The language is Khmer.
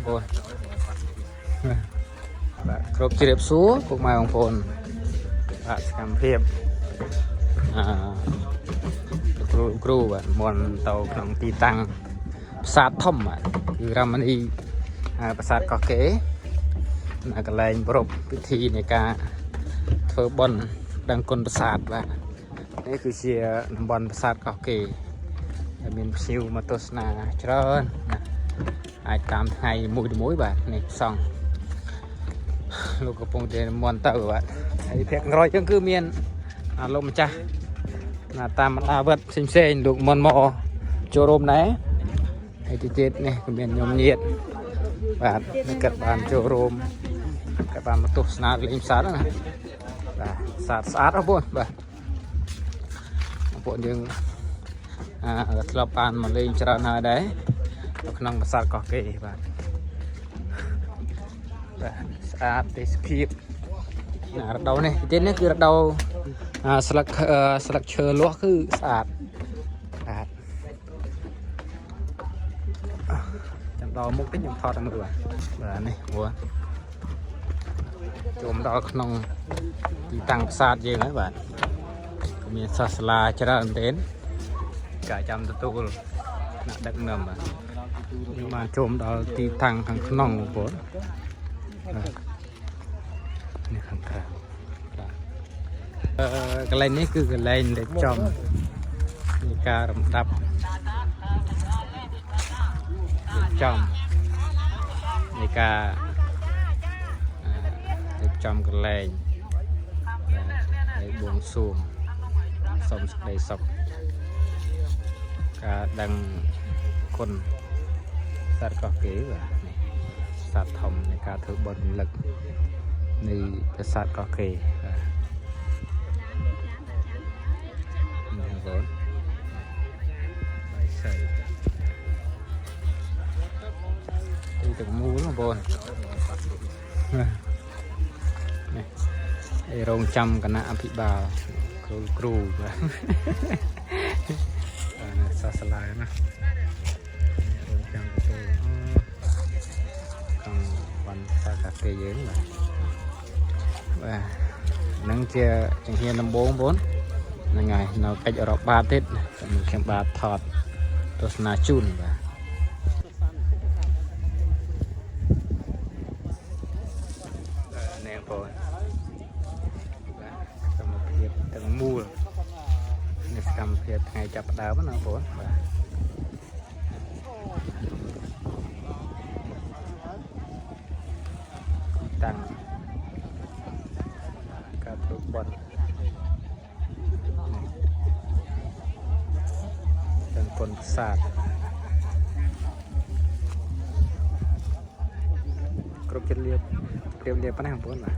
បងប្អូនបាទគ្រប់ជ្រាបសួរពុកម៉ែបងប្អូនបាទសកម្មភាពគ្រូបាទមុនទៅក្នុងទីតាំងប្រាសាទធំបាទគឺរាមនីប្រាសាទកោះកេរកន្លែងប្រពៃពិធីនៃការធ្វើបុណ្យដឹងគុណប្រាសាទបាទនេះគឺជាតំបន់ប្រាសាទកោះកេរដែលមានភ្ញៀវមកទស្សនាច្រើនណាអាចតាមថ្ងៃមួយបាទនេះសង់លោកកំពុងតែមន់ទៅបាទហើយភាគក្រោយចឹងគឺមានលោកម្ចាស់តាមបណ្ដាវត្តផ្សេងលោកមន់មកចូលរួមដែរហើយទីទៀតនេះក៏មានញោមញាតបាទកាត់បានចូលរួមកាត់បានមកទស្សនាលេងផ្សារណាបាទស្អាតអស់បងបាទពួកយើងធ្លាប់បានមកលេងច្រើនហើយដែរនៅក្នុងប្រាសាទកោះកេរបាទស្អាតទេសភាពរដូវនេះទីនេះគឺរដូវស្លឹកឈើលាស់គឺស្អាតបាទចាំដល់មុខតិចខ្ញុំថតឲ្យមើលបាទនេះព្រោះចូលមកដល់ក្នុងទីតាំងប្រាសាទយើងហើយបាទមានសាសនាច្រើនមែនកាចាំទទួលអ្នកដឹកនាំបាទយើងបានចូលដល់ទីតាំងខាងក្នុងបងប្អូននេះខាងក្រៅកន្លែងនេះគឺកន្លែងដែលចំនៃការរំដាប់ចំនៃការរៀបចំកន្លែងបួងសួងសូមសេចក្តីសុខការដឹងគុណសាទកោះកេរបាទនេះសាទធំនៃការធ្វើបុណ្យរំលឹកនៃប្រាសាទកោះកេរបាទនេះបងបាយសៃទីទឹកមូលបងនេះឯរងចាំគណៈអភិបាលគ្រូបាទសាសនាណារងចាំទទួលក្នុងวันសាកាគេយើងបាទហ្នឹងជាជំហានដំបូងបងហ្នឹងហើយនៅកិច្ចរដ្ឋបាលទៀតខ្ញុំបាទថតទស្សនាជូនបាទនេះបងកម្មភាពទាំងមូលនេះសកម្មភាពថ្ងៃចាប់ផ្ដើមណាបងបាទតាំងការធ្វើបុណ្យទាំងគុណប្រាសាទគ្រប់ចិត្តលៀបប្រៀបលៀបប៉ុណ្ណាបងប្អូនបាទ